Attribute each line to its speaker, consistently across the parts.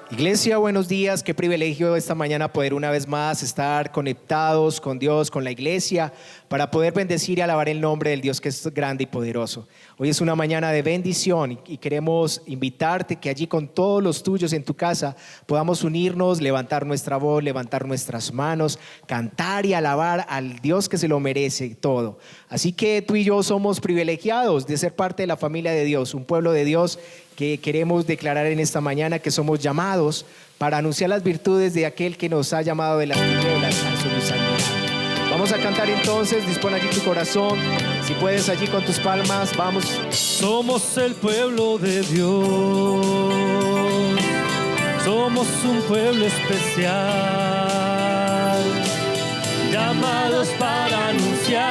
Speaker 1: Iglesia, buenos días. Qué privilegio esta mañana poder una vez más estar conectados con Dios, con la iglesia, para poder bendecir y alabar el nombre del Dios que es grande y poderoso. Hoy es una mañana de bendición y queremos invitarte que allí con todos los tuyos en tu casa podamos unirnos, levantar nuestra voz, levantar nuestras manos, cantar y alabar al Dios que se lo merece todo. Así que tú y yo somos privilegiados de ser parte de la familia de Dios, un pueblo de Dios que queremos declarar en esta mañana que somos llamados para anunciar las virtudes de aquel que nos ha llamado de las tinieblas a su luz admirable. Vamos a cantar entonces, dispón allí tu corazón, si puedes allí con tus palmas, vamos.
Speaker 2: Somos el pueblo de Dios, somos un pueblo especial, llamados para anunciar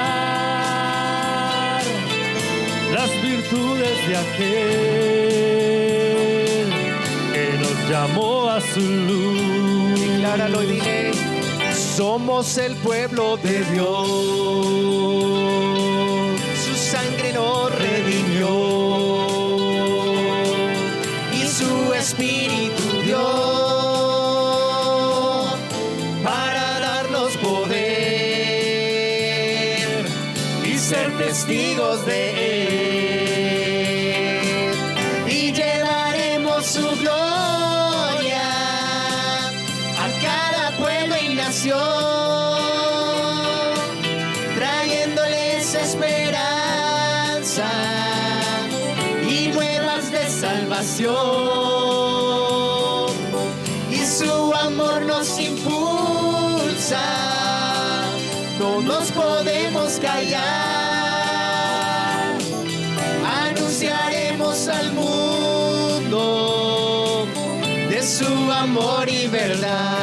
Speaker 2: las virtudes de aquel que nos llamó a su luz.
Speaker 1: Decláralo y dile: somos el pueblo de Dios, su sangre nos redimió y su espíritu dio para darnos poder y ser testigos de él. Y llevaremos su gloria a cada pueblo y nación, trayéndoles esperanza y nuevas de salvación. Y su amor nos impulsa, no nos podemos callar. Anunciaremos al mundo de su amor y verdad.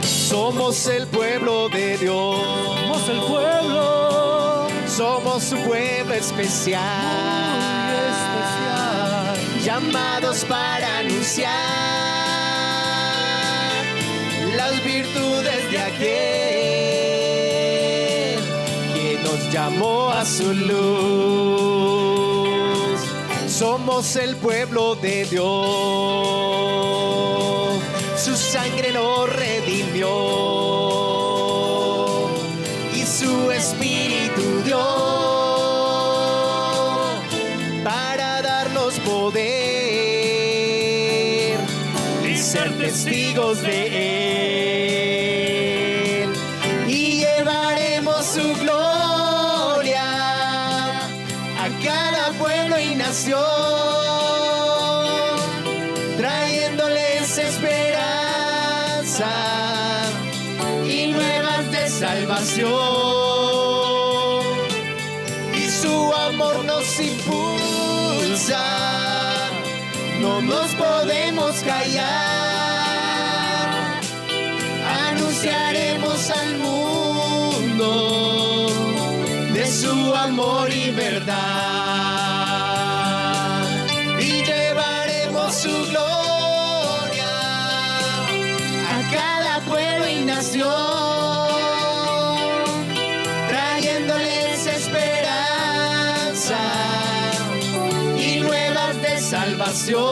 Speaker 1: Somos el pueblo de Dios,
Speaker 2: Somos el pueblo,
Speaker 1: somos un pueblo especial, llamados para anunciar las virtudes de aquel que nos llamó a su luz. Somos el pueblo de Dios, su sangre nos redimió y su espíritu dio para darnos poder y ser testigos de él. Y llevaremos su gloria a cada pueblo y nación, trayéndoles esperanza y nuevas de salvación. Y su amor nos impulsa, no nos podemos callar. Anunciaremos al mundo de su amor y verdad. Y llevaremos su gloria a cada pueblo y nación, trayéndoles esperanza y nuevas de salvación.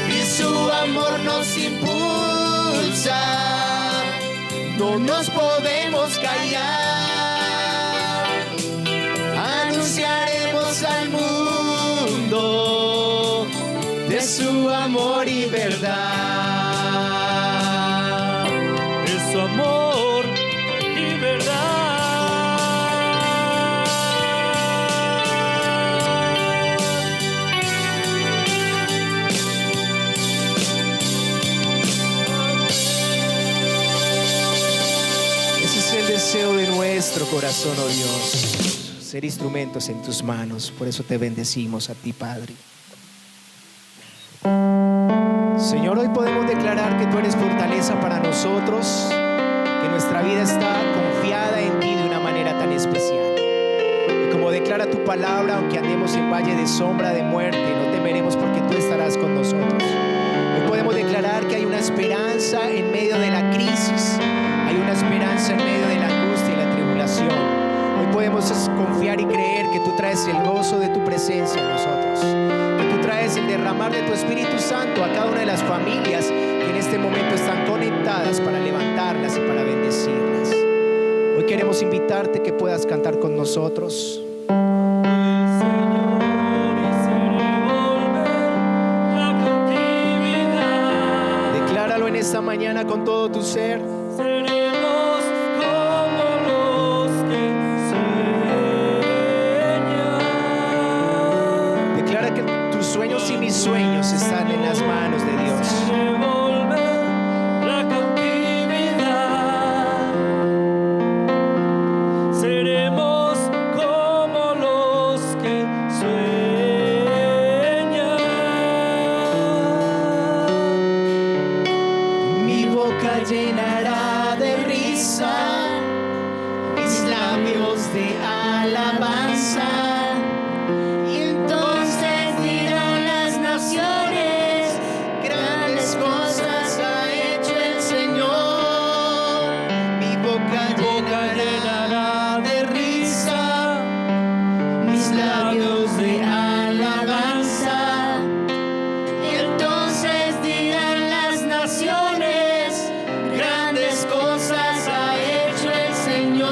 Speaker 1: Y su amor nos impulsa, no nos podemos callar. Anunciaremos al mundo de su amor y verdad.
Speaker 2: de su amor y verdad.
Speaker 1: Ese es el deseo de nuestro corazón, oh Dios, ser instrumentos en tus manos. Por eso te bendecimos a ti, Padre. Señor, hoy podemos declarar que tú eres fortaleza para nosotros, que nuestra vida está confiada en ti de una manera tan especial. Y como declara tu palabra, aunque andemos en valle de sombra de muerte, no temeremos porque tú estarás con nosotros. Hoy podemos declarar que hay una esperanza en medio de la crisis, hay una esperanza en medio de la angustia y la tribulación. Hoy podemos queremos es confiar y creer que tú traes el gozo de tu presencia en nosotros, que tú traes el derramar de tu Espíritu Santo a cada una de las familias que en este momento están conectadas para levantarlas y para bendecirlas. Hoy queremos invitarte que puedas cantar con nosotros. Decláralo en esta mañana con todo tu ser.
Speaker 2: Seremos como los que sueñan.
Speaker 1: Declara que tus sueños y mis sueños están en las manos de Dios.
Speaker 2: Devolver la cautividad. Seremos como los que sueñan.
Speaker 1: Mi boca llenará de risa, mis labios de alabanza.
Speaker 3: Y entonces dirán las naciones, grandes cosas ha hecho el Señor.
Speaker 1: Mi boca llenará de risa,
Speaker 3: Mis labios de alabanza. Y entonces dirán las naciones, grandes cosas ha hecho el Señor.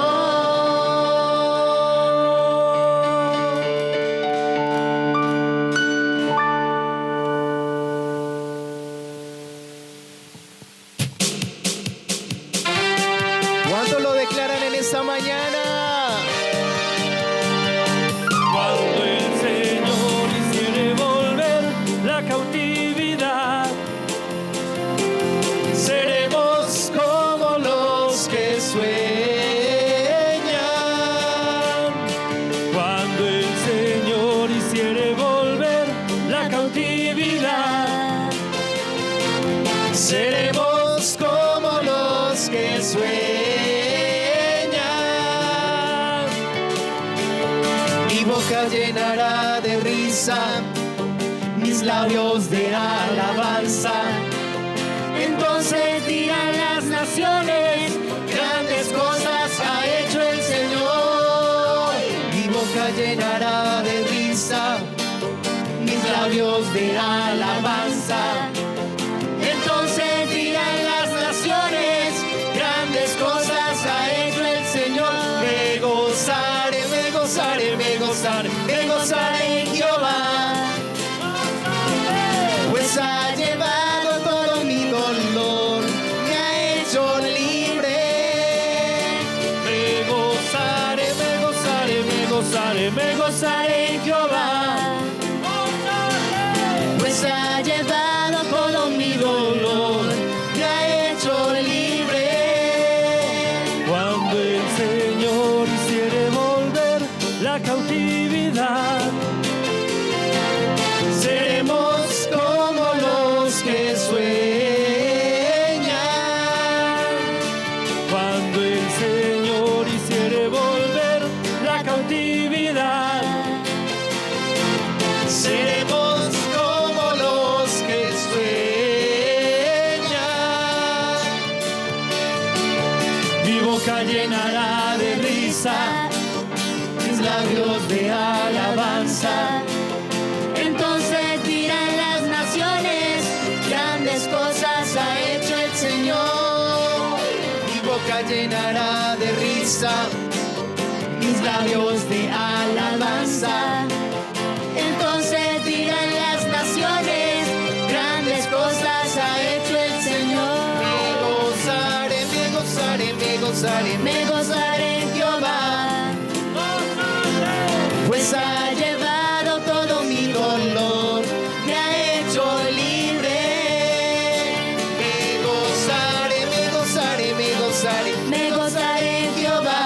Speaker 1: ¿cuánto lo declaran en esta mañana?
Speaker 2: Cuando el Señor hiciere volver la cautividad,
Speaker 1: Seremos como los que sueñan.
Speaker 2: cuando el Señor hiciere volver la cautividad,
Speaker 1: Seremos como los que sueñan. Mi boca llenará de risa, mis labios de alabanza.
Speaker 3: Entonces dirán las naciones, grandes cosas ha hecho el Señor.
Speaker 1: Mi boca llenará de risa, mis labios de alabanza.
Speaker 3: Entonces dirán las naciones, grandes cosas ha hecho el Señor.
Speaker 1: Me gozaré, me gozaré, me gozaré, me gozaré en Jehová, pues ha llevado todo mi dolor, me ha hecho libre. Me gozaré, me gozaré, me gozaré, me gozaré en Jehová,
Speaker 3: Pues ha llevado todo mi dolor, me ha hecho libre.
Speaker 2: cuando el Señor hiciere volver la cautividad,
Speaker 1: seremos como los que sueñan.
Speaker 2: cuando el Señor hiciere volver la cautividad,
Speaker 1: Seremos como los que sueñan. Mi boca llenará de risa, mis labios de alabanza.
Speaker 3: Entonces dirán las naciones, grandes cosas ha hecho el Señor.
Speaker 1: Mi boca llenará de risa, mis labios de alabanza.
Speaker 3: Entonces dirán las naciones, grandes cosas ha hecho el Señor.
Speaker 1: Me gozaré, me gozaré, me gozaré,
Speaker 3: Me gozaré en Jehová,
Speaker 1: pues ha llevado todo mi dolor, me ha hecho libre. Me gozaré, me gozaré, me gozaré,
Speaker 3: me gozaré en Jehová,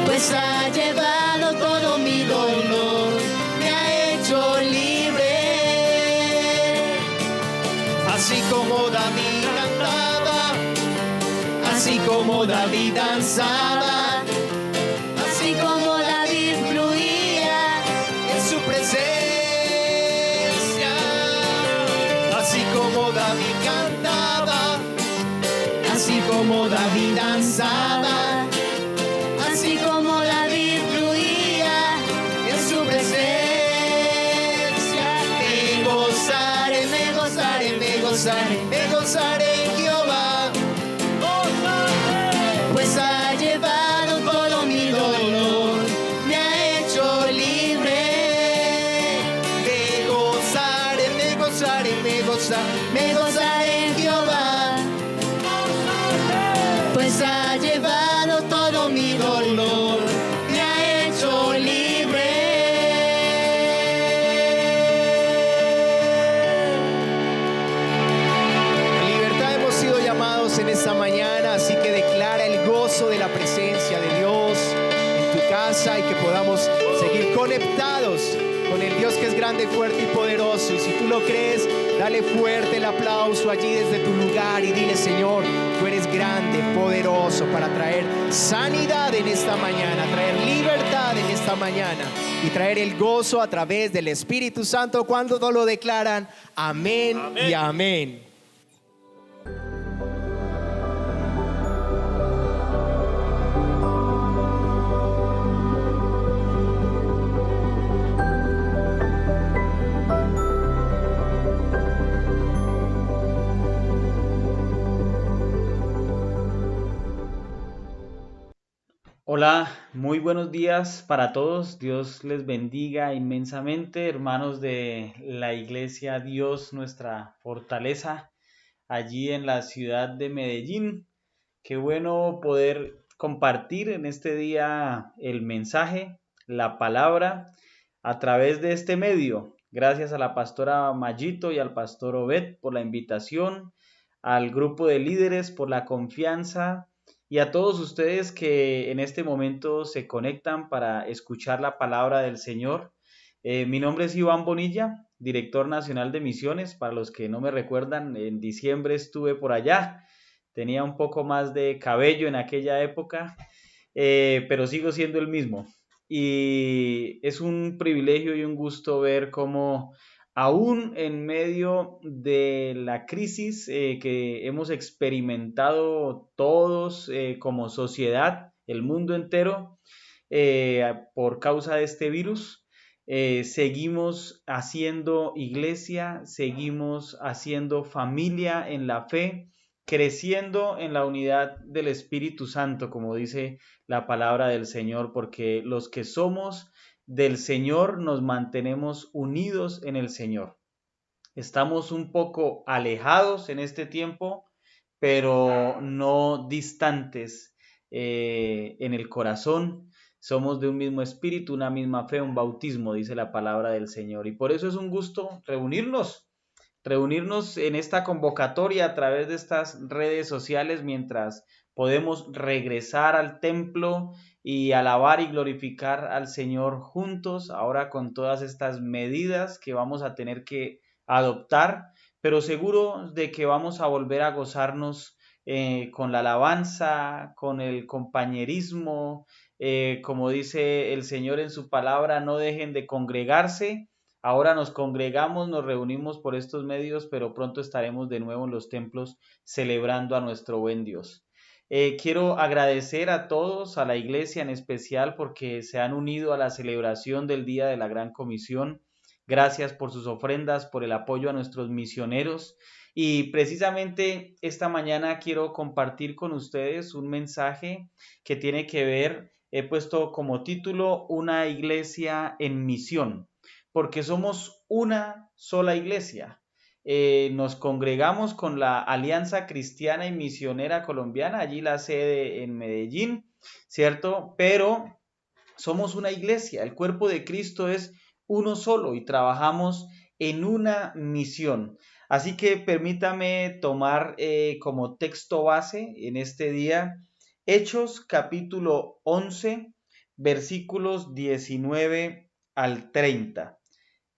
Speaker 3: pues ha llevado todo mi dolor, me ha hecho libre.
Speaker 1: así como David cantaba, así como David danzaba,
Speaker 3: Así como David fluía
Speaker 1: en su presencia, así como David cantaba, así como David danzaba, así Dios en esta mañana, así que declara el gozo de la presencia de Dios en tu casa y que podamos seguir conectados con el Dios que es grande, fuerte y poderoso. Y si tú lo crees, dale fuerte el aplauso allí desde tu lugar y dile: Señor, tú eres grande, poderoso para traer sanidad en esta mañana, traer libertad en esta mañana y traer el gozo a través del Espíritu Santo. Cuando no lo declaran, amén,
Speaker 2: Amén.
Speaker 1: y amén.
Speaker 4: Hola, muy buenos días para todos. Dios les bendiga inmensamente, hermanos de la Iglesia Dios, nuestra fortaleza, allí en la ciudad de Medellín. Qué bueno poder compartir en este día el mensaje, la palabra, a través de este medio. Gracias a la pastora Mayito y al pastor Obed por la invitación, al grupo de líderes por la confianza, y a todos ustedes que en este momento se conectan para escuchar la palabra del Señor. Mi nombre es Iván Bonilla, director nacional de misiones. Para los que no me recuerdan, en diciembre estuve por allá. Tenía un poco más de cabello en aquella época, pero sigo siendo el mismo. Y es un privilegio y un gusto ver cómo aún en medio de la crisis que hemos experimentado todos como sociedad, el mundo entero, por causa de este virus, seguimos haciendo iglesia, seguimos haciendo familia en la fe, creciendo en la unidad del Espíritu Santo, como dice la palabra del Señor, porque los que somos del Señor nos mantenemos unidos en el Señor. Estamos un poco alejados en este tiempo, pero no distantes en el corazón. Somos de un mismo espíritu, una misma fe, un bautismo, dice la palabra del Señor. Y por eso es un gusto reunirnos en esta convocatoria a través de estas redes sociales, mientras podemos regresar al templo y alabar y glorificar al Señor juntos, ahora con todas estas medidas que vamos a tener que adoptar, pero seguro de que vamos a volver a gozarnos con la alabanza, con el compañerismo, como dice el Señor en su palabra: no dejen de congregarse. Ahora nos congregamos, nos reunimos por estos medios, pero pronto estaremos de nuevo en los templos celebrando a nuestro buen Dios. Quiero agradecer a todos, a la iglesia en especial, porque se han unido a la celebración del Día de la Gran Comisión. Gracias por sus ofrendas, por el apoyo a nuestros misioneros. Y precisamente esta mañana quiero compartir con ustedes un mensaje que tiene que ver, he puesto como título: una iglesia en misión. Porque somos una sola iglesia. Nos congregamos con la Alianza Cristiana y Misionera Colombiana, allí la sede en Medellín, ¿cierto? Pero somos una iglesia, el cuerpo de Cristo es uno solo y trabajamos en una misión. Así que permítame tomar como texto base en este día Hechos capítulo 11, versículos 19 al 30.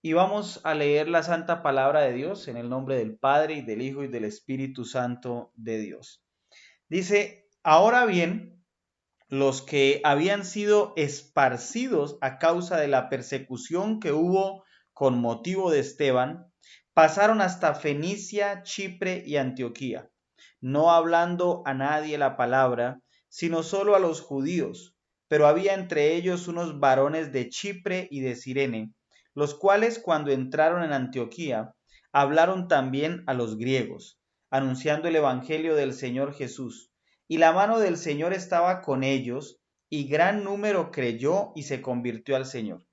Speaker 4: Y vamos a leer la santa palabra de Dios en el nombre del Padre, y del Hijo, y del Espíritu Santo de Dios. Dice: ahora bien, los que habían sido esparcidos a causa de la persecución que hubo con motivo de Esteban, pasaron hasta Fenicia, Chipre y Antioquía, no hablando a nadie la palabra, sino solo a los judíos. Pero había entre ellos unos varones de Chipre y de Cirene, los cuales, cuando entraron en Antioquía, hablaron también a los griegos, anunciando el evangelio del Señor Jesús. Y la mano del Señor estaba con ellos, y gran número creyó y se convirtió al Señor.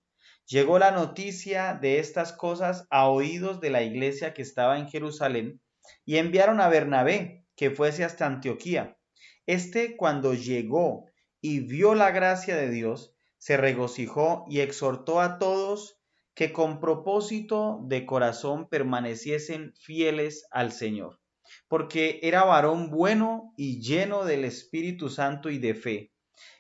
Speaker 4: Llegó la noticia de estas cosas a oídos de la iglesia que estaba en Jerusalén, y enviaron a Bernabé que fuese hasta Antioquía. Este, cuando llegó y vio la gracia de Dios, se regocijó y exhortó a todos que con propósito de corazón permaneciesen fieles al Señor, porque era varón bueno y lleno del Espíritu Santo y de fe,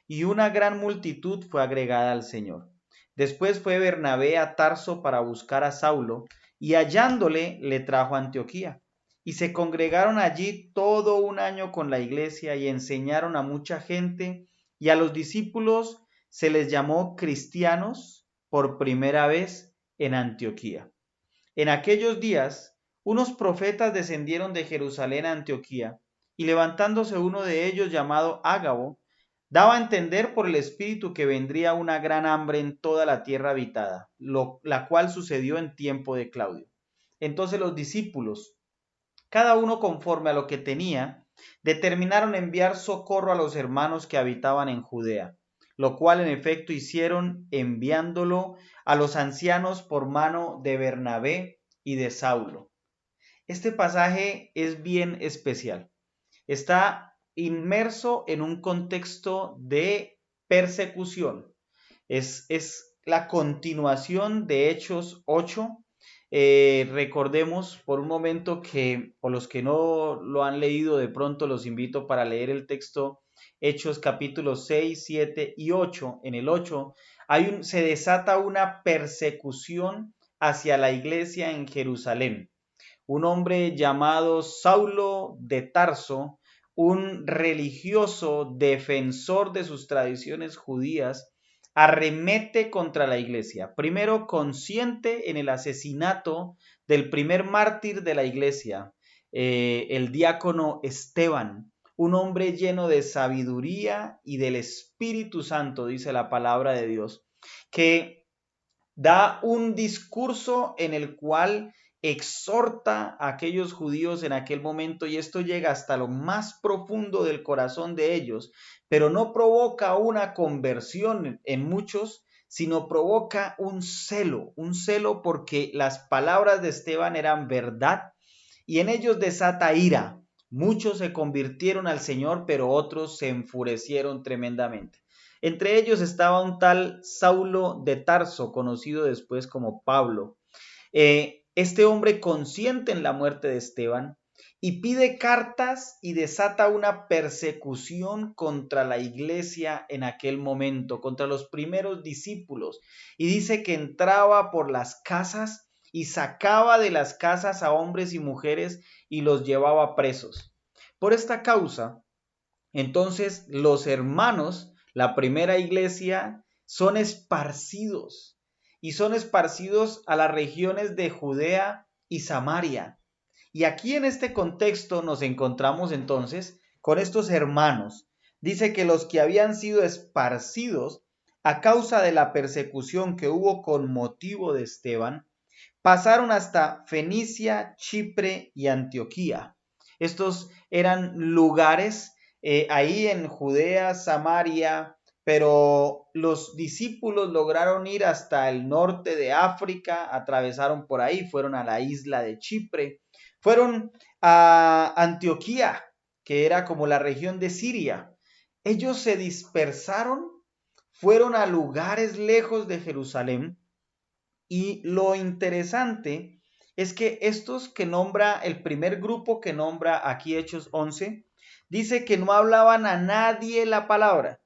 Speaker 4: y una gran multitud fue agregada al Señor. Después fue Bernabé a Tarso para buscar a Saulo, y hallándole le trajo a Antioquía. Y se congregaron allí todo un año con la iglesia y enseñaron a mucha gente, y a los discípulos se les llamó cristianos por primera vez en Antioquía. En aquellos días, unos profetas descendieron de Jerusalén a Antioquía, y levantándose uno de ellos llamado Ágabo, daba a entender por el Espíritu que vendría una gran hambre en toda la tierra habitada, la cual sucedió en tiempo de Claudio. Entonces los discípulos, cada uno conforme a lo que tenía, determinaron enviar socorro a los hermanos que habitaban en Judea, lo cual en efecto hicieron, enviándolo a los ancianos por mano de Bernabé y de Saulo. Este pasaje es bien especial. Está inmerso en un contexto de persecución. Es la continuación de Hechos 8. Recordemos por un momento que, por los que no lo han leído, de pronto los invito para leer el texto Hechos capítulos 6, 7 y 8. En el 8 se desata una persecución hacia la iglesia en Jerusalén. Un hombre llamado Saulo de Tarso, un religioso defensor de sus tradiciones judías, arremete contra la iglesia. Primero, consciente en el asesinato del primer mártir de la iglesia, el diácono Esteban, un hombre lleno de sabiduría y del Espíritu Santo, dice la palabra de Dios, que da un discurso en el cual exhorta a aquellos judíos en aquel momento, y esto llega hasta lo más profundo del corazón de ellos, pero no provoca una conversión en muchos, sino provoca un celo porque las palabras de Esteban eran verdad y en ellos desata ira. Muchos se convirtieron al Señor, pero otros se enfurecieron tremendamente. Entre ellos estaba un tal Saulo de Tarso, conocido después como Pablo. Este hombre consiente en la muerte de Esteban y pide cartas y desata una persecución contra la iglesia en aquel momento, contra los primeros discípulos. Y dice que entraba por las casas y sacaba de las casas a hombres y mujeres y los llevaba presos. Por esta causa, entonces los hermanos, la primera iglesia, son esparcidos. Y son esparcidos a las regiones de Judea y Samaria. Y aquí en este contexto nos encontramos entonces con estos hermanos. Dice que los que habían sido esparcidos a causa de la persecución que hubo con motivo de Esteban, pasaron hasta Fenicia, Chipre y Antioquía. Estos eran lugares ahí en Judea, Samaria, pero los discípulos lograron ir hasta el norte de África, atravesaron por ahí, fueron a la isla de Chipre, fueron a Antioquía, que era como la región de Siria. Ellos se dispersaron, fueron a lugares lejos de Jerusalén, y lo interesante es que estos que nombra, el primer grupo que nombra aquí Hechos 11, dice que no hablaban a nadie la palabra,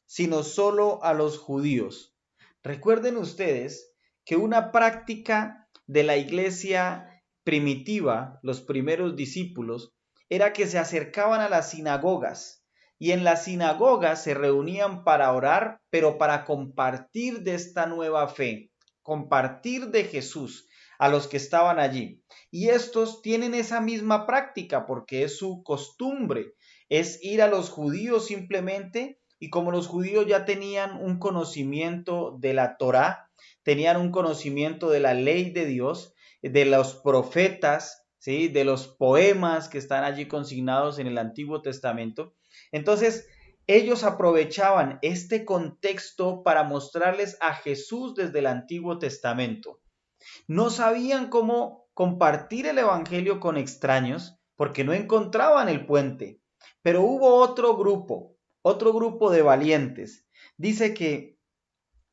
Speaker 4: sino solo a los judíos. Recuerden ustedes que una práctica de la iglesia primitiva, los primeros discípulos, era que se acercaban a las sinagogas y en las sinagogas se reunían para orar, pero para compartir de esta nueva fe, compartir de Jesús a los que estaban allí. Y estos tienen esa misma práctica porque es su costumbre, es ir a los judíos simplemente. Y como los judíos ya tenían un conocimiento de la Torá, tenían un conocimiento de la ley de Dios, de los profetas, ¿sí?, de los poemas que están allí consignados en el Antiguo Testamento, entonces ellos aprovechaban este contexto para mostrarles a Jesús desde el Antiguo Testamento. No sabían cómo compartir el evangelio con extraños porque no encontraban el puente, pero hubo otro grupo de valientes. Dice que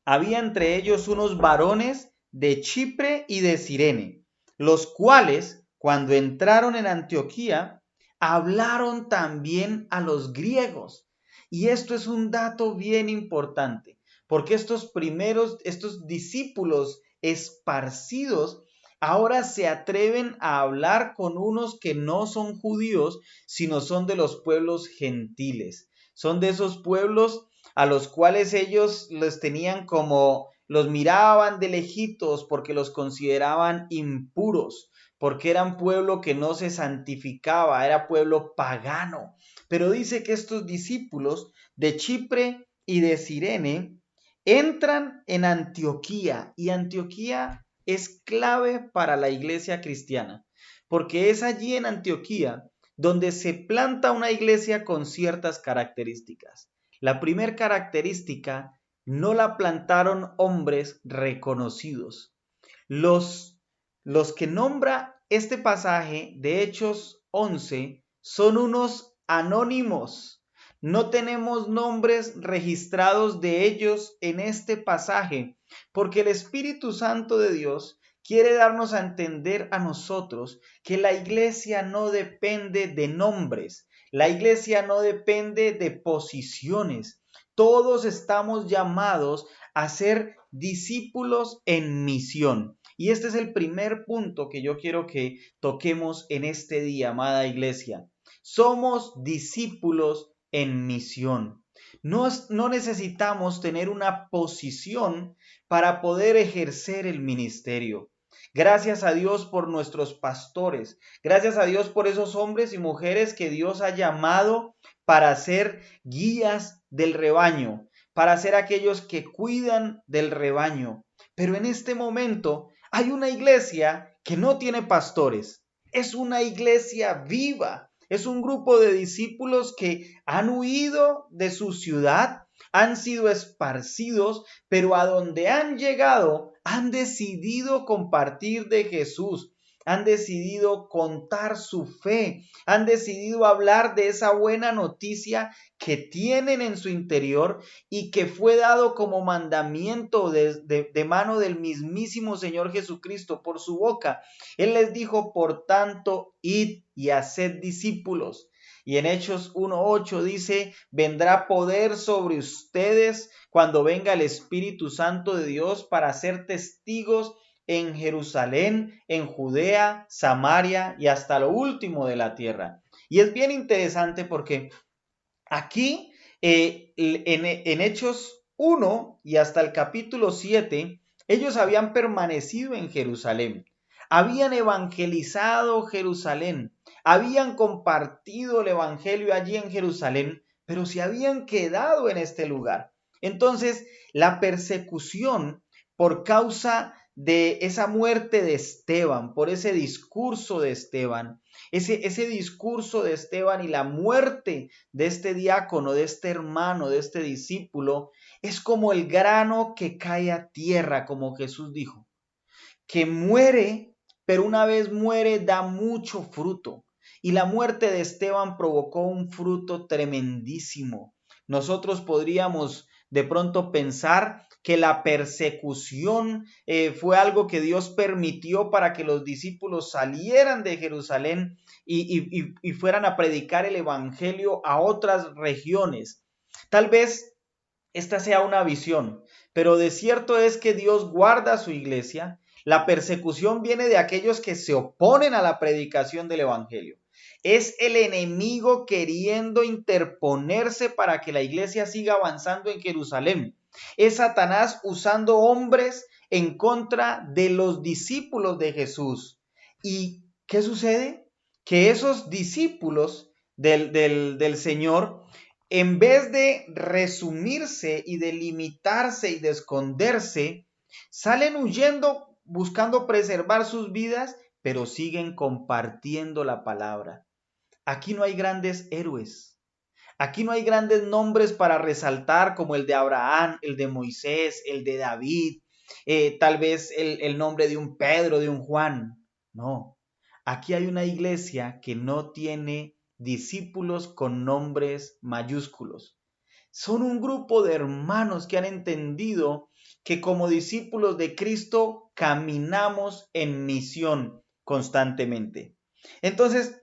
Speaker 4: había entre ellos unos varones de Chipre y de Cirene, los cuales, cuando entraron en Antioquía, hablaron también a los griegos. Y esto es un dato bien importante, porque estos discípulos esparcidos ahora se atreven a hablar con unos que no son judíos, sino son de los pueblos gentiles. Son de esos pueblos a los cuales ellos los tenían como, los miraban de lejitos porque los consideraban impuros, porque eran pueblo que no se santificaba, era pueblo pagano. Pero dice que estos discípulos de Chipre y de Cirene entran en Antioquía, y Antioquía es clave para la iglesia cristiana, porque es allí en Antioquía donde se planta una iglesia con ciertas características. La primera característica, no la plantaron hombres reconocidos. Los que nombra este pasaje de Hechos 11 son unos anónimos. No tenemos nombres registrados de ellos en este pasaje, porque el Espíritu Santo de Dios quiere darnos a entender a nosotros que la iglesia no depende de nombres, la iglesia no depende de posiciones. Todos estamos llamados a ser discípulos en misión. Y este es el primer punto que yo quiero que toquemos en este día, amada iglesia. Somos discípulos en misión. No necesitamos tener una posición para poder ejercer el ministerio. Gracias a Dios por nuestros pastores. Gracias a Dios por esos hombres y mujeres que Dios ha llamado para ser guías del rebaño, para ser aquellos que cuidan del rebaño. Pero en este momento hay una iglesia que no tiene pastores. Es una iglesia viva. Es un grupo de discípulos que han huido de su ciudad, han sido esparcidos, pero a donde han llegado han decidido compartir de Jesús, han decidido contar su fe, han decidido hablar de esa buena noticia que tienen en su interior y que fue dado como mandamiento de mano del mismísimo Señor Jesucristo por su boca. Él les dijo, por tanto, id y haced discípulos. Y en Hechos 1:8 dice, vendrá poder sobre ustedes cuando venga el Espíritu Santo de Dios para ser testigos en Jerusalén, en Judea, Samaria y hasta lo último de la tierra. Y es bien interesante porque aquí en Hechos 1 y hasta el capítulo 7, ellos habían permanecido en Jerusalén, habían evangelizado Jerusalén, habían compartido el evangelio allí en Jerusalén, pero se habían quedado en este lugar. Entonces, la persecución por causa de esa muerte de Esteban, por ese discurso de Esteban, ese discurso de Esteban y la muerte de este diácono, de este hermano, de este discípulo, es como el grano que cae a tierra, como Jesús dijo, que muere, pero una vez muere da mucho fruto. Y la muerte de Esteban provocó un fruto tremendísimo. Nosotros podríamos de pronto pensar que la persecución fue algo que Dios permitió para que los discípulos salieran de Jerusalén y fueran a predicar el evangelio a otras regiones. Tal vez esta sea una visión, pero de cierto es que Dios guarda a su iglesia. La persecución viene de aquellos que se oponen a la predicación del evangelio. Es el enemigo queriendo interponerse para que la iglesia siga avanzando en Jerusalén. Es Satanás usando hombres en contra de los discípulos de Jesús. ¿Y qué sucede? Que esos discípulos del Señor, en vez de resumirse y de limitarse y de esconderse, salen huyendo buscando preservar sus vidas, pero siguen compartiendo la palabra. Aquí no hay grandes héroes. Aquí no hay grandes nombres para resaltar como el de Abraham, el de Moisés, el de David, tal vez el nombre de un Pedro, de un Juan. No, aquí hay una iglesia que no tiene discípulos con nombres mayúsculos. Son un grupo de hermanos que han entendido que como discípulos de Cristo caminamos en misión constantemente. Entonces,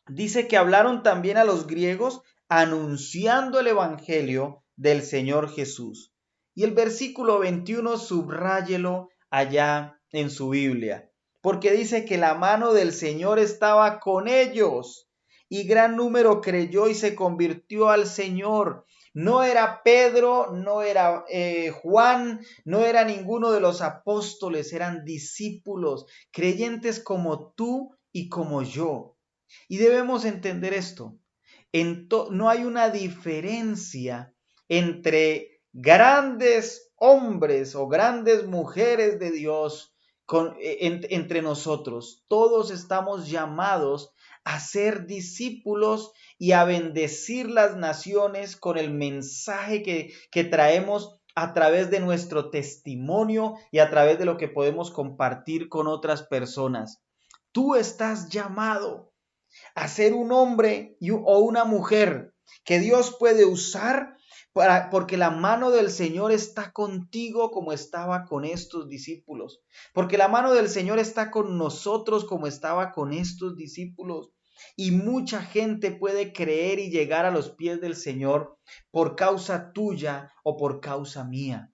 Speaker 4: dice que hablaron también a los griegos anunciando el evangelio del Señor Jesús. Y el versículo 21, subráyelo allá en su Biblia, porque dice que la mano del Señor estaba con ellos y gran número creyó y se convirtió al Señor. No era Pedro, no era Juan, no era ninguno de los apóstoles, eran discípulos, creyentes como tú y como yo. Y debemos entender esto. No hay una diferencia entre grandes hombres o grandes mujeres de Dios entre nosotros. Todos estamos llamados a ser discípulos y a bendecir las naciones con el mensaje que traemos a través de nuestro testimonio y a través de lo que podemos compartir con otras personas. Tú estás llamado a ser un hombre o una mujer que Dios puede usar porque la mano del Señor está contigo como estaba con estos discípulos, porque la mano del Señor está con nosotros como estaba con estos discípulos. Y mucha gente puede creer y llegar a los pies del Señor por causa tuya o por causa mía.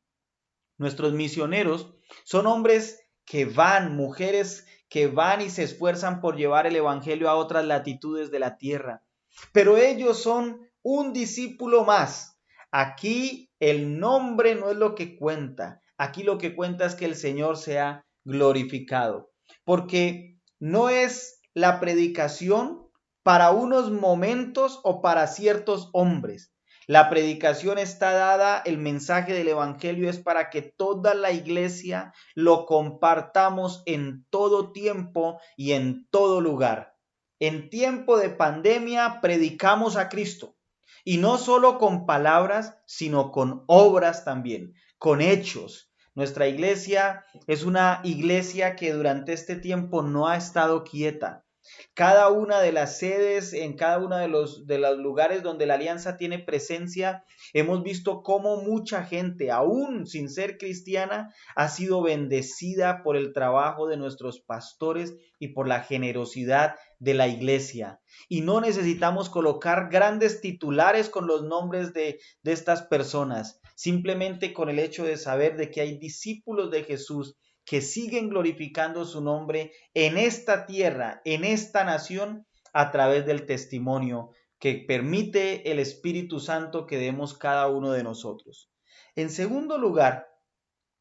Speaker 4: Nuestros misioneros son hombres que van, mujeres que van y se esfuerzan por llevar el evangelio a otras latitudes de la tierra. Pero ellos son un discípulo más. Aquí el nombre no es lo que cuenta. Aquí lo que cuenta es que el Señor sea glorificado. Porque no es la predicación para unos momentos o para ciertos hombres. La predicación está dada, el mensaje del evangelio es para que toda la iglesia lo compartamos en todo tiempo y en todo lugar. En tiempo de pandemia predicamos a Cristo y no solo con palabras, sino con obras también, con hechos. Nuestra iglesia es una iglesia que durante este tiempo no ha estado quieta. Cada una de las sedes, en cada uno de los lugares donde la alianza tiene presencia, hemos visto cómo mucha gente, aún sin ser cristiana, ha sido bendecida por el trabajo de nuestros pastores y por la generosidad de la iglesia. Y no necesitamos colocar grandes titulares con los nombres de estas personas, simplemente con el hecho de saber de que hay discípulos de Jesús que siguen glorificando su nombre en esta tierra, en esta nación, a través del testimonio que permite el Espíritu Santo que demos cada uno de nosotros. En segundo lugar,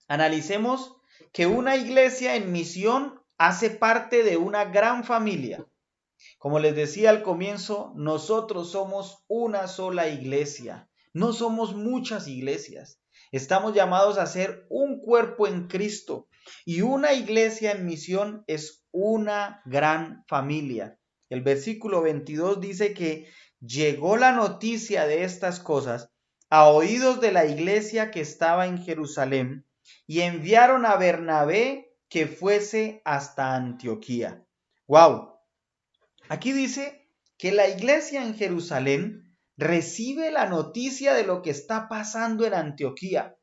Speaker 4: analicemos que una iglesia en misión hace parte de una gran familia. Como les decía al comienzo, nosotros somos una sola iglesia, no somos muchas iglesias. Estamos llamados a ser un cuerpo en Cristo. Y una iglesia en misión es una gran familia. El versículo 22 dice que llegó la noticia de estas cosas a oídos de la iglesia que estaba en Jerusalén y enviaron a Bernabé que fuese hasta Antioquía. ¡Wow! Aquí dice que la iglesia en Jerusalén recibe la noticia de lo que está pasando en Antioquía.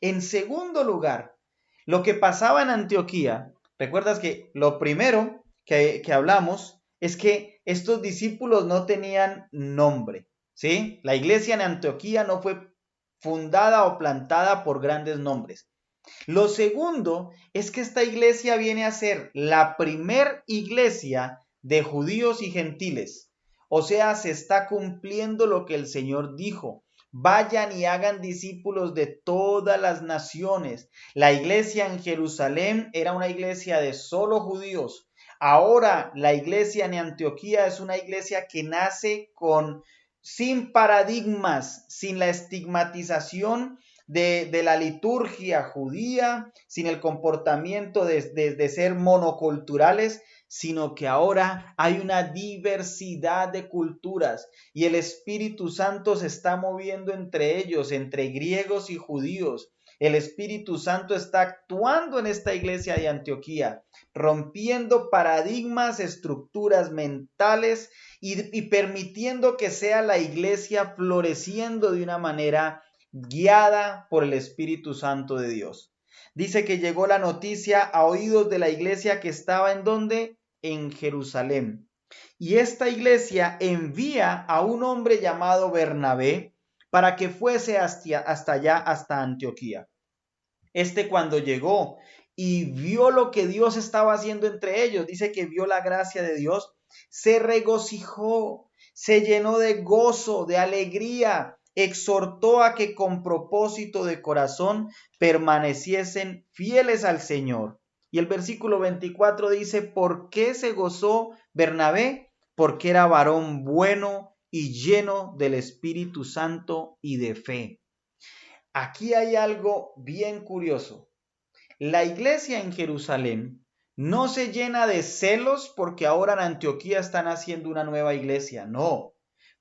Speaker 4: En segundo lugar, lo que pasaba en Antioquía, recuerdas que lo primero que hablamos es que estos discípulos no tenían nombre, ¿sí? La iglesia en Antioquía no fue fundada o plantada por grandes nombres. Lo segundo es que esta iglesia viene a ser la primer iglesia de judíos y gentiles. O sea, se está cumpliendo lo que el Señor dijo. Vayan y hagan discípulos de todas las naciones. La iglesia en Jerusalén era una iglesia de solo judíos. Ahora la iglesia en Antioquía es una iglesia que nace sin paradigmas, sin la estigmatización de la liturgia judía, sin el comportamiento de ser monoculturales, sino que ahora hay una diversidad de culturas y el Espíritu Santo se está moviendo entre ellos, entre griegos y judíos. El Espíritu Santo está actuando en esta iglesia de Antioquía, rompiendo paradigmas, estructuras mentales y permitiendo que sea la iglesia floreciendo de una manera guiada por el Espíritu Santo de Dios. Dice que llegó la noticia a oídos de la iglesia que estaba ¿en dónde? En Jerusalén. Y esta iglesia envía a un hombre llamado Bernabé para que fuese hasta allá, hasta Antioquía. Cuando llegó y vio lo que Dios estaba haciendo entre ellos, dice que vio la gracia de Dios, se regocijó, se llenó de gozo, de alegría, exhortó a que con propósito de corazón permaneciesen fieles al Señor. Y el versículo 24 dice, ¿por qué se gozó Bernabé? Porque era varón bueno y lleno del Espíritu Santo y de fe. Aquí hay algo bien curioso. La iglesia en Jerusalén no se llena de celos porque ahora en Antioquía están haciendo una nueva iglesia. No,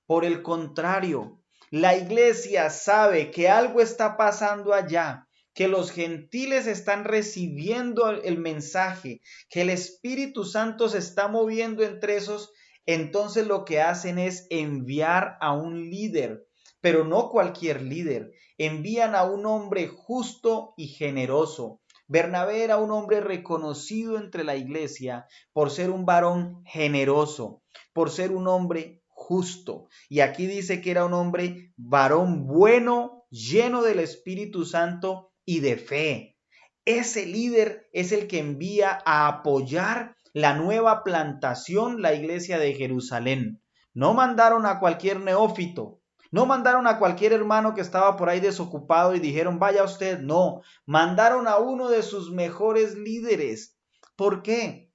Speaker 4: por el contrario, la iglesia sabe que algo está pasando allá, que los gentiles están recibiendo el mensaje, que el Espíritu Santo se está moviendo entre esos. Entonces lo que hacen es enviar a un líder, pero no cualquier líder. Envían a un hombre justo y generoso. Bernabé era un hombre reconocido entre la iglesia por ser un varón generoso, por ser un hombre justo. Y aquí dice que era un hombre varón bueno, lleno del Espíritu Santo y de fe. Ese líder es el que envía a apoyar la nueva plantación, la iglesia de Jerusalén. No mandaron a cualquier neófito. No mandaron a cualquier hermano que estaba por ahí desocupado y dijeron, vaya usted. No, mandaron a uno de sus mejores líderes. ¿Por qué?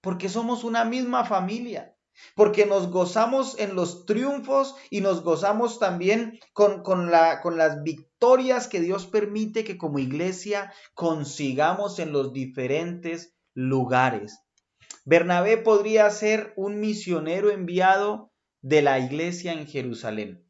Speaker 4: Porque somos una misma familia. Porque nos gozamos en los triunfos y nos gozamos también con las victorias que Dios permite que como iglesia consigamos en los diferentes lugares. Bernabé podría ser un misionero enviado de la iglesia en Jerusalén.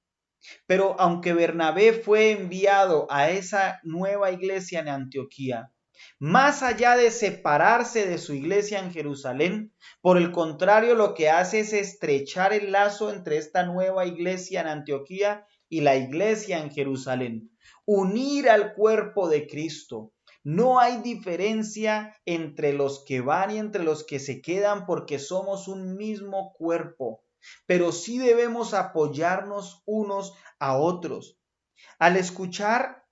Speaker 4: Pero aunque Bernabé fue enviado a esa nueva iglesia en Antioquía, más allá de separarse de su iglesia en Jerusalén, por el contrario, lo que hace es estrechar el lazo entre esta nueva iglesia en Antioquía y la iglesia en Jerusalén, unir al cuerpo de Cristo. No hay diferencia entre los que van y entre los que se quedan porque somos un mismo cuerpo. Pero sí debemos apoyarnos unos a otros. Al escuchar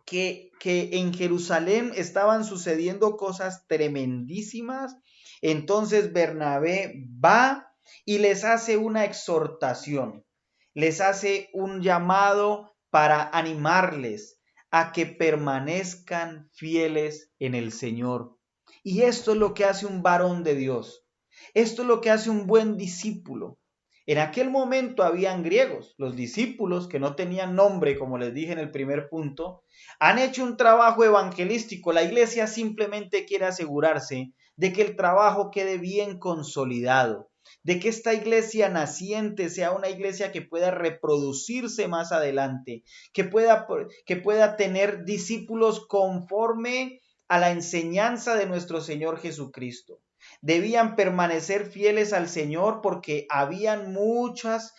Speaker 4: que en Jerusalén estaban sucediendo cosas tremendísimas, entonces Bernabé va y les hace una exhortación, les hace un llamado para animarles a que permanezcan fieles en el Señor. Y esto es lo que hace un varón de Dios. Esto es lo que hace un buen discípulo. En aquel momento habían griegos, los discípulos que no tenían nombre, como les dije en el primer punto, han hecho un trabajo evangelístico. La iglesia simplemente quiere asegurarse de que el trabajo quede bien consolidado, de que esta iglesia naciente sea una iglesia que pueda reproducirse más adelante, que pueda tener discípulos conforme a la enseñanza de nuestro Señor Jesucristo. Debían permanecer fieles al Señor porque habían muchas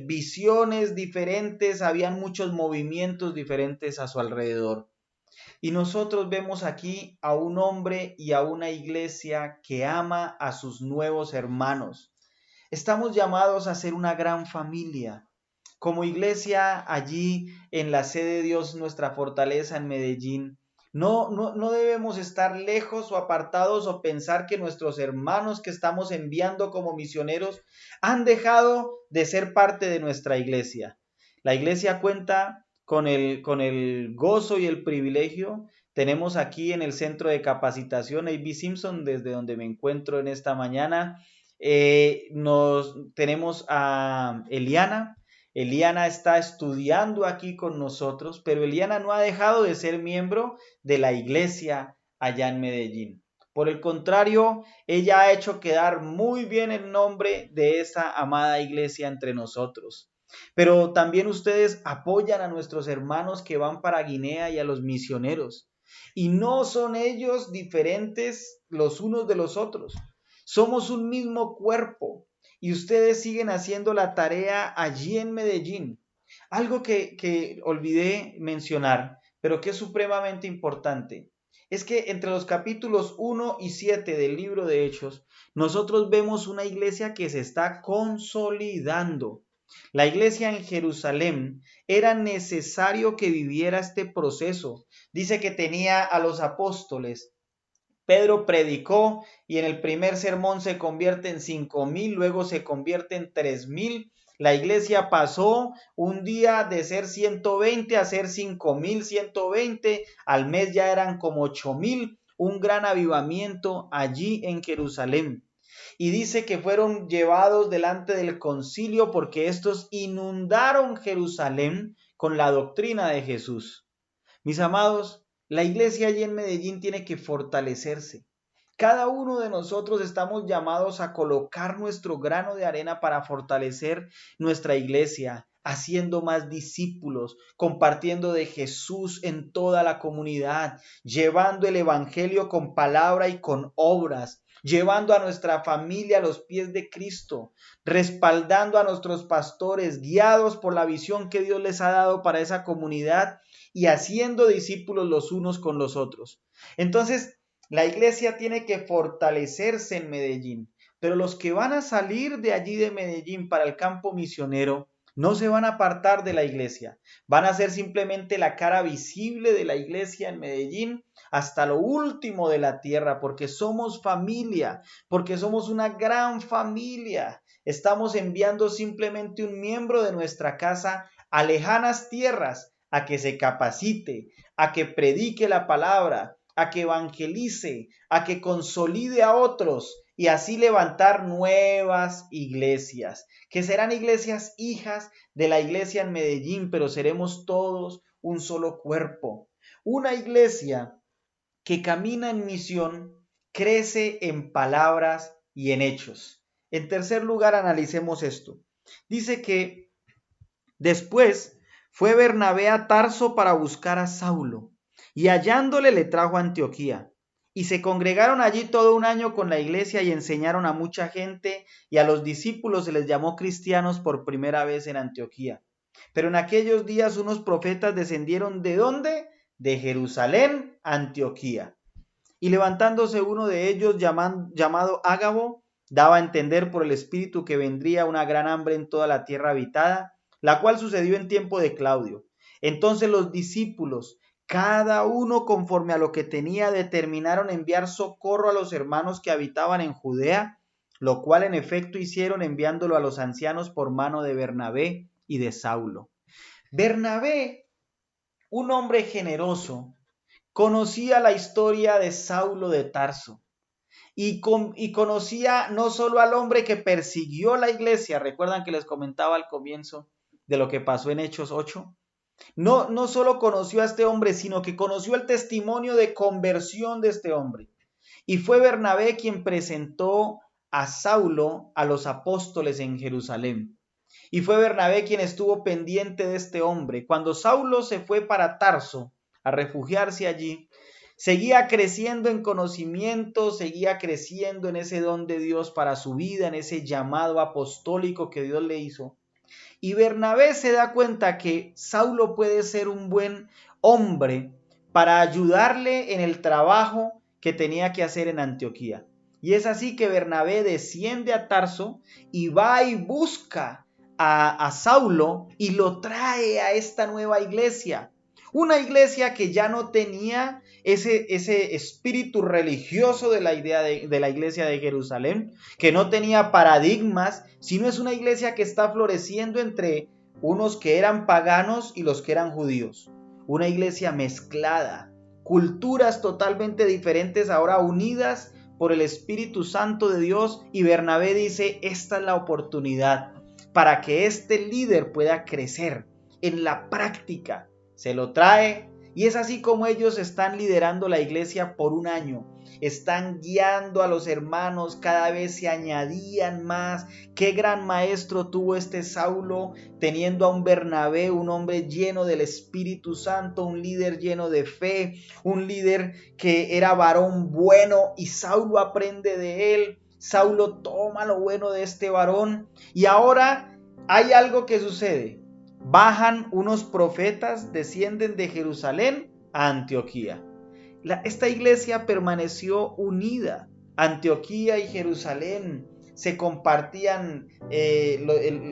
Speaker 4: visiones diferentes, habían muchos movimientos diferentes a su alrededor. Y nosotros vemos aquí a un hombre y a una iglesia que ama a sus nuevos hermanos. Estamos llamados a ser una gran familia. Como iglesia allí en la sede de Dios, nuestra fortaleza en Medellín, no debemos estar lejos o apartados o pensar que nuestros hermanos que estamos enviando como misioneros han dejado de ser parte de nuestra iglesia. La iglesia cuenta con el gozo y el privilegio. Tenemos aquí en el centro de capacitación A.B. Simpson, desde donde me encuentro en esta mañana. Tenemos a Eliana. Eliana está estudiando aquí con nosotros, pero Eliana no ha dejado de ser miembro de la iglesia allá en Medellín. Por el contrario, ella ha hecho quedar muy bien el nombre de esa amada iglesia entre nosotros. Pero también ustedes apoyan a nuestros hermanos que van para Guinea y a los misioneros. Y no son ellos diferentes los unos de los otros. Somos un mismo cuerpo. Y ustedes siguen haciendo la tarea allí en Medellín. Algo que olvidé mencionar, pero que es supremamente importante. es que entre los capítulos 1 y 7 del libro de Hechos, nosotros vemos una iglesia que se está consolidando. La iglesia en Jerusalén era necesario que viviera este proceso. Dice que tenía a los apóstoles. Pedro predicó y en el primer sermón se convierte en 5,000, luego se convierte en 3,000. La iglesia pasó un día de ser 120 a ser 5,120, al mes ya eran como 8,000, un gran avivamiento allí en Jerusalén. Y dice que fueron llevados delante del concilio porque estos inundaron Jerusalén con la doctrina de Jesús. Mis amados, la iglesia allí en Medellín tiene que fortalecerse. Cada uno de nosotros estamos llamados a colocar nuestro grano de arena para fortalecer nuestra iglesia, haciendo más discípulos, compartiendo de Jesús en toda la comunidad, llevando el evangelio con palabra y con obras, llevando a nuestra familia a los pies de Cristo, respaldando a nuestros pastores, guiados por la visión que Dios les ha dado para esa comunidad y haciendo discípulos los unos con los otros. Entonces, la iglesia tiene que fortalecerse en Medellín, pero los que van a salir de allí de Medellín para el campo misionero no se van a apartar de la iglesia, van a ser simplemente la cara visible de la iglesia en Medellín hasta lo último de la tierra, porque somos familia, porque somos una gran familia. Estamos enviando simplemente un miembro de nuestra casa a lejanas tierras, a que se capacite, a que predique la palabra, a que evangelice, a que consolide a otros y así levantar nuevas iglesias, que serán iglesias hijas de la iglesia en Medellín, pero seremos todos un solo cuerpo. Una iglesia que camina en misión, crece en palabras y en hechos. En tercer lugar, analicemos esto. Dice que después fue Bernabé a Tarso para buscar a Saulo, y hallándole le trajo a Antioquía. Y se congregaron allí todo un año con la iglesia y enseñaron a mucha gente, y a los discípulos se les llamó cristianos por primera vez en Antioquía. Pero en aquellos días unos profetas descendieron ¿de dónde? De Jerusalén a Antioquía. Y levantándose uno de ellos llamado Ágabo, daba a entender por el Espíritu que vendría una gran hambre en toda la tierra habitada, la cual sucedió en tiempo de Claudio. Entonces los discípulos, cada uno conforme a lo que tenía, determinaron enviar socorro a los hermanos que habitaban en Judea, lo cual en efecto hicieron enviándolo a los ancianos por mano de Bernabé y de Saulo. Bernabé, un hombre generoso, conocía la historia de Saulo de Tarso y conocía no solo al hombre que persiguió la iglesia, recuerdan que les comentaba al comienzo de lo que pasó en Hechos 8, no solo conoció a este hombre, sino que conoció el testimonio de conversión de este hombre. Y fue Bernabé quien presentó a Saulo a los apóstoles en Jerusalén. Y fue Bernabé quien estuvo pendiente de este hombre. Cuando Saulo se fue para Tarso a refugiarse allí, seguía creciendo en conocimiento, seguía creciendo en ese don de Dios para su vida, en ese llamado apostólico que Dios le hizo. Y Bernabé se da cuenta que Saulo puede ser un buen hombre para ayudarle en el trabajo que tenía que hacer en Antioquía. Y es así que Bernabé desciende a Tarso y va y busca a Saulo y lo trae a esta nueva iglesia. Una iglesia que ya no tenía ese espíritu religioso de la idea de la iglesia de Jerusalén, que no tenía paradigmas, sino es una iglesia que está floreciendo entre unos que eran paganos y los que eran judíos. Una iglesia mezclada, culturas totalmente diferentes ahora unidas por el Espíritu Santo de Dios, y Bernabé dice, esta es la oportunidad para que este líder pueda crecer en la práctica. Se lo trae y es así como ellos están liderando la iglesia por un año. Están guiando a los hermanos, cada vez se añadían más. Qué gran maestro tuvo este Saulo, teniendo a un Bernabé, un hombre lleno del Espíritu Santo, un líder lleno de fe, un líder que era varón bueno, y Saulo aprende de él. Saulo toma lo bueno de este varón y ahora hay algo que sucede. Bajan unos profetas, descienden de Jerusalén a Antioquía. esta iglesia permaneció unida. Antioquía y Jerusalén se compartían,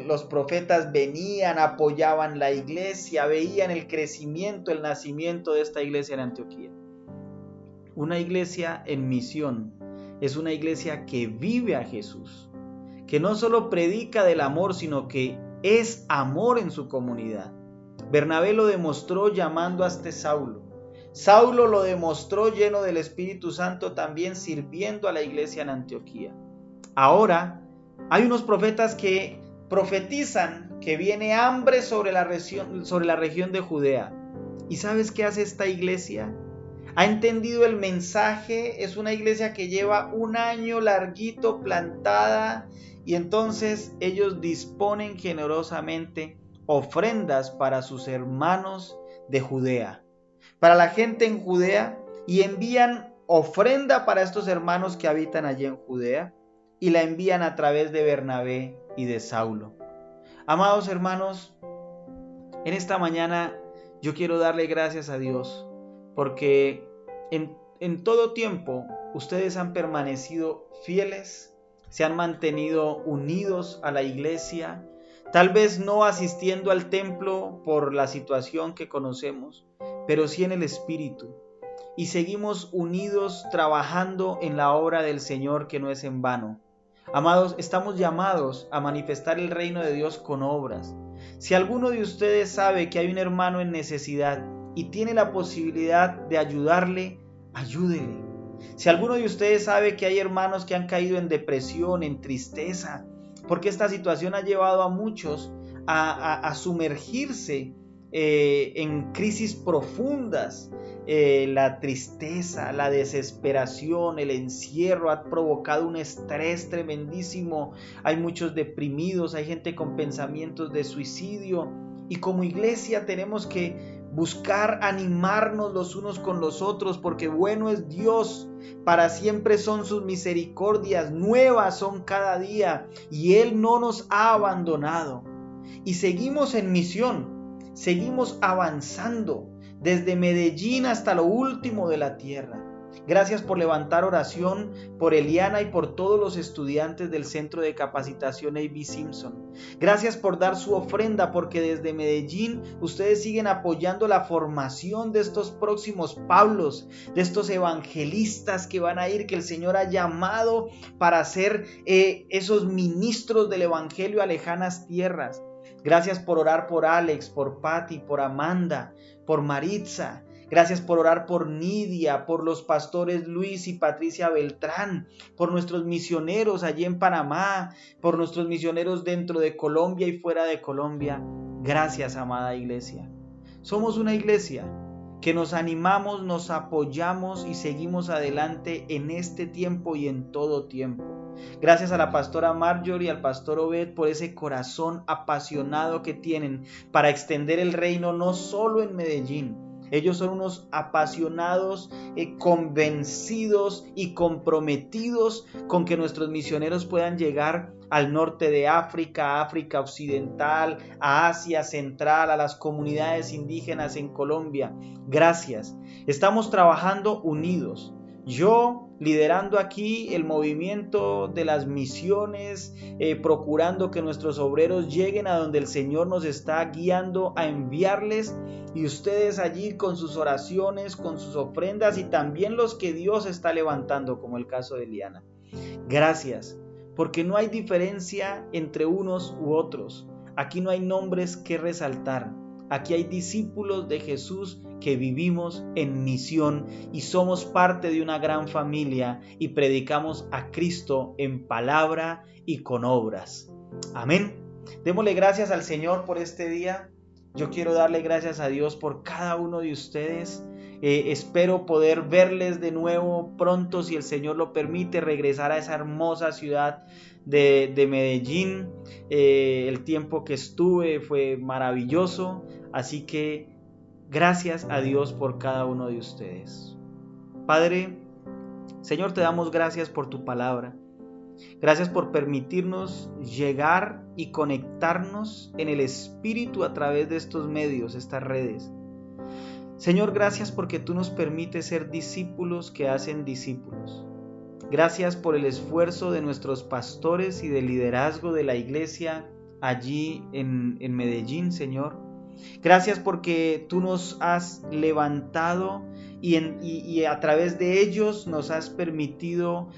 Speaker 4: los profetas venían, apoyaban la iglesia, veían el crecimiento, el nacimiento de esta iglesia en Antioquía. Una iglesia en misión es una iglesia que vive a Jesús, que no solo predica del amor, sino que es amor en su comunidad. Bernabé lo demostró llamando a Saulo. Saulo lo demostró lleno del Espíritu Santo, también sirviendo a la iglesia en Antioquía. Ahora hay unos profetas que profetizan que viene hambre sobre la región de Judea. ¿Y sabes qué hace esta iglesia? Ha entendido el mensaje, es una iglesia que lleva un año larguito plantada, y entonces ellos disponen generosamente ofrendas para sus hermanos de Judea, para la gente en Judea, y envían ofrenda para estos hermanos que habitan allí en Judea, y la envían a través de Bernabé y de Saulo. Amados hermanos, en esta mañana yo quiero darle gracias a Dios, porque en todo tiempo ustedes han permanecido fieles, se han mantenido unidos a la iglesia, tal vez no asistiendo al templo por la situación que conocemos, pero sí en el Espíritu. Y seguimos unidos trabajando en la obra del Señor, que no es en vano. Amados, estamos llamados a manifestar el reino de Dios con obras. Si alguno de ustedes sabe que hay un hermano en necesidad y tiene la posibilidad de ayudarle, ayúdele. Si alguno de ustedes sabe que hay hermanos que han caído en depresión, en tristeza, porque esta situación ha llevado a muchos a sumergirse en crisis profundas. La tristeza, la desesperación, el encierro ha provocado un estrés tremendísimo. Hay muchos deprimidos, hay gente con pensamientos de suicidio, y como iglesia tenemos que buscar animarnos los unos con los otros, porque bueno es Dios, para siempre son sus misericordias, nuevas son cada día, y Él no nos ha abandonado. Y seguimos en misión, seguimos avanzando desde Medellín hasta lo último de la tierra. Gracias por levantar oración por Eliana y por todos los estudiantes del Centro de Capacitación A.B. Simpson. Gracias por dar su ofrenda, porque desde Medellín ustedes siguen apoyando la formación de estos próximos Pablos, de estos evangelistas que van a ir, que el Señor ha llamado para ser esos ministros del Evangelio a lejanas tierras. Gracias por orar por Alex, por Patti, por Amanda, por Maritza. Gracias por orar por Nidia, por los pastores Luis y Patricia Beltrán, por nuestros misioneros allí en Panamá, por nuestros misioneros dentro de Colombia y fuera de Colombia. Gracias, amada iglesia. Somos una iglesia que nos animamos, nos apoyamos y seguimos adelante en este tiempo y en todo tiempo. Gracias a la pastora Marjorie y al pastor Obed por ese corazón apasionado que tienen para extender el reino no solo en Medellín. Ellos son unos apasionados, convencidos y comprometidos con que nuestros misioneros puedan llegar al norte de África, a África Occidental, a Asia Central, a las comunidades indígenas en Colombia. Gracias. Estamos trabajando unidos. Yo liderando aquí el movimiento de las misiones, procurando que nuestros obreros lleguen a donde el Señor nos está guiando a enviarles, y ustedes allí con sus oraciones, con sus ofrendas, y también los que Dios está levantando, como el caso de Eliana. Gracias, porque no hay diferencia entre unos u otros. Aquí no hay nombres que resaltar. Aquí hay discípulos de Jesús que vivimos en misión y somos parte de una gran familia y predicamos a Cristo en palabra y con obras. Amén. Démosle gracias al Señor por este día. Yo quiero darle gracias a Dios por cada uno de ustedes. Espero poder verles de nuevo pronto, si el Señor lo permite, regresar a esa hermosa ciudad de Medellín. El tiempo que estuve fue maravilloso, así que gracias a Dios por cada uno de ustedes. Padre, Señor, te damos gracias por tu palabra. Gracias por permitirnos llegar y conectarnos en el Espíritu a través de estos medios, estas redes. Señor, gracias porque tú nos permites ser discípulos que hacen discípulos. Gracias por el esfuerzo de nuestros pastores y del liderazgo de la iglesia allí en Medellín, Señor. Gracias porque tú nos has levantado y a través de ellos nos has permitido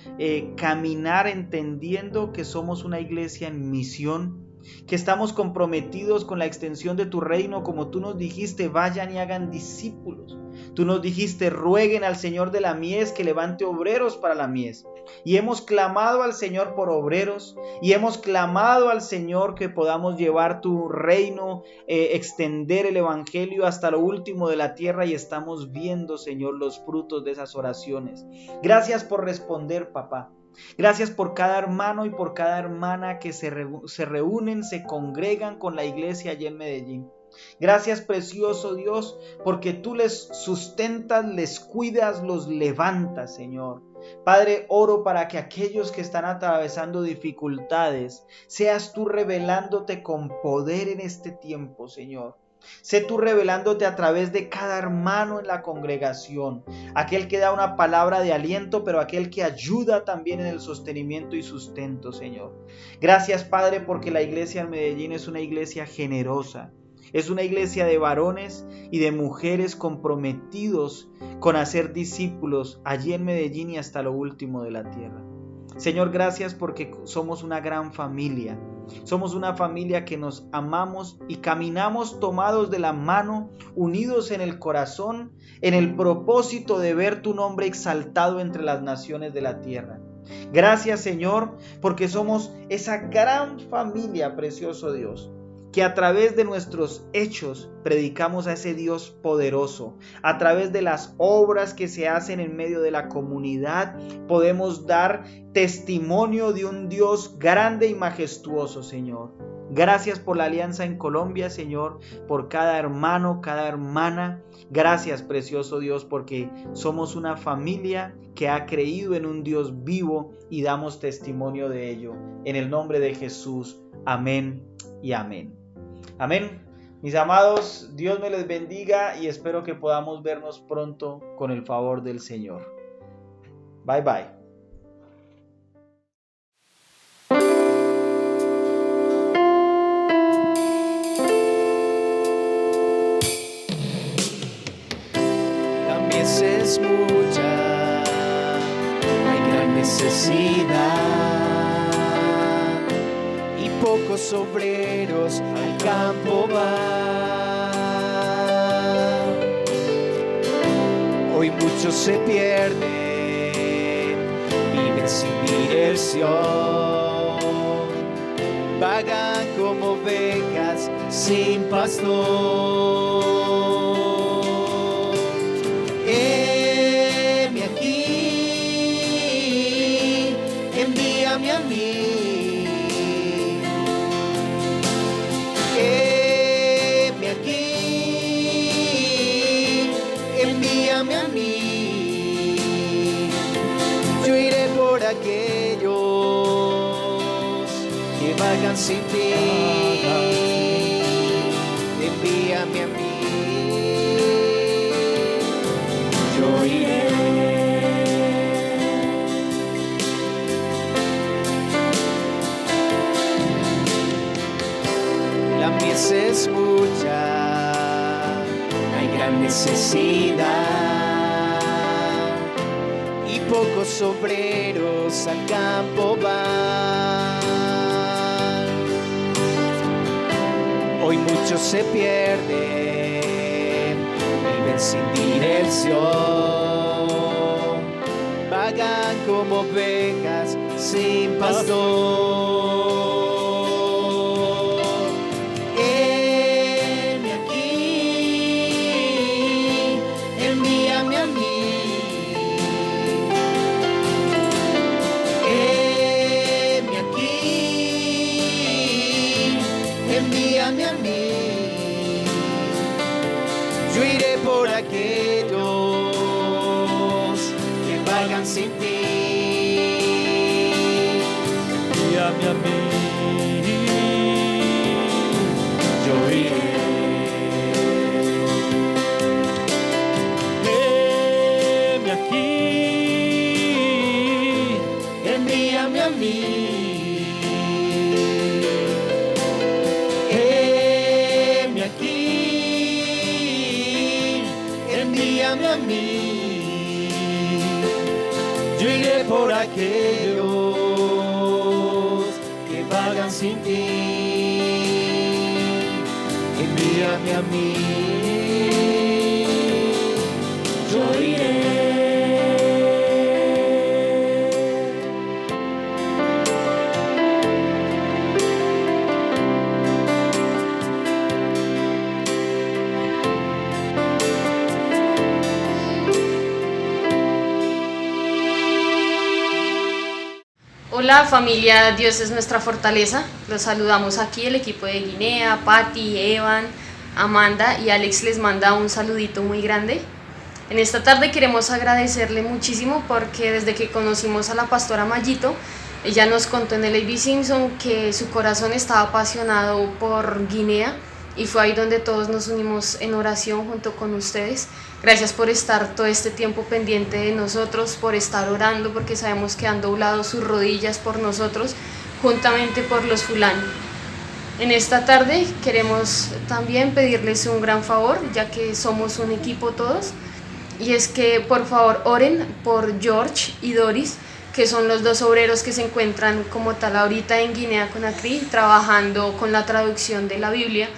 Speaker 4: caminar entendiendo que somos una iglesia en misión, que estamos comprometidos con la extensión de tu reino, como tú nos dijiste, vayan y hagan discípulos. Tú nos dijiste, rueguen al Señor de la mies que levante obreros para la mies. Y hemos clamado al Señor por obreros, y hemos clamado al Señor que podamos llevar tu reino, extender el evangelio hasta lo último de la tierra, y estamos viendo, Señor, los frutos de esas oraciones. Gracias por responder, papá. Gracias por cada hermano y por cada hermana que se reúnen, se congregan con la iglesia allí en Medellín. Gracias, precioso Dios, porque tú les sustentas, les cuidas, los levantas, Señor. Padre, oro para que aquellos que están atravesando dificultades, seas tú revelándote con poder en este tiempo, Señor. Sé tú revelándote a través de cada hermano en la congregación, aquel que da una palabra de aliento, pero aquel que ayuda también en el sostenimiento y sustento, Señor. Gracias, Padre, porque la iglesia en Medellín es una iglesia generosa. Es una iglesia de varones y de mujeres comprometidos con hacer discípulos allí en Medellín y hasta lo último de la tierra. Señor, gracias porque somos una gran familia. Somos una familia que nos amamos y caminamos tomados de la mano, unidos en el corazón, en el propósito de ver tu nombre exaltado entre las naciones de la tierra. Gracias, Señor, porque somos esa gran familia, precioso Dios, que a través de nuestros hechos predicamos a ese Dios poderoso. A través de las obras que se hacen en medio de la comunidad podemos dar testimonio de un Dios grande y majestuoso, Señor. Gracias por la alianza en Colombia, Señor, por cada hermano, cada hermana. Gracias, precioso Dios, porque somos una familia que ha creído en un Dios vivo y damos testimonio de ello. En el nombre de Jesús, amén y amén. Amén. Mis amados, Dios me les bendiga y espero que podamos vernos pronto con el favor del Señor. Bye bye.
Speaker 1: La mies es mucha, hay gran necesidad. Pocos obreros al campo van. Hoy muchos se pierden, viven sin dirección, vagan como ovejas sin pastor. Heme aquí, envíame a mí. Envíame a mí, yo iré por aquellos que vagan sin ti. Envíame a mí, yo iré. La mies es mucha, hay gran necesidad y pocos obreros al campo van. Hoy muchos se pierden, viven sin dirección, vagan como ovejas sin pastor. Envíame a mí, yo iré por aquellos que vagan sin ti.
Speaker 2: Envíame a mí,
Speaker 1: yo iré.
Speaker 3: envíame a mí. Yo iré por aquellos que vagan sin ti. Envíame a mí. Yo iré.
Speaker 5: Hola familia, Dios es nuestra fortaleza. Los saludamos aquí el equipo de Guinea, Patti, Evan, Amanda y Alex les manda un saludito muy grande. En esta tarde queremos agradecerle muchísimo porque desde que conocimos a la pastora Mayito, ella nos contó en el A.B. Simpson que su corazón estaba apasionado por Guinea y fue ahí donde todos nos unimos en oración junto con ustedes. Gracias por estar todo este tiempo pendiente de nosotros, por estar orando, porque sabemos que han doblado sus rodillas por nosotros, juntamente por los fulani. En esta tarde queremos también pedirles un gran favor, ya que somos un equipo todos, y es que por favor oren por George y Doris, que son los dos obreros que se encuentran como tal ahorita en Guinea Conakry, trabajando con la traducción de la Biblia.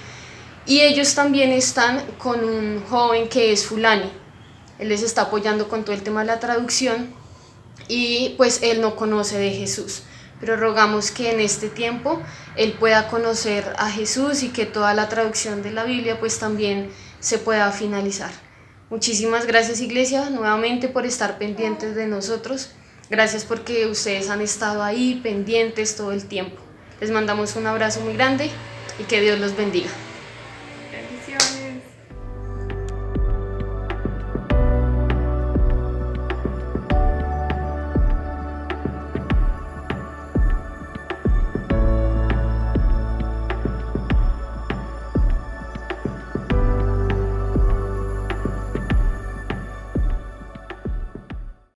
Speaker 5: Y ellos también están con un joven que es fulani. Él les está apoyando con todo el tema de la traducción y pues él no conoce de Jesús. Pero rogamos que en este tiempo él pueda conocer a Jesús y que toda la traducción de la Biblia pues también se pueda finalizar. Muchísimas gracias, iglesia, nuevamente por estar pendientes de nosotros. Gracias porque ustedes han estado ahí pendientes todo el tiempo. Les mandamos un abrazo muy grande y que Dios los bendiga.
Speaker 6: Bendiciones.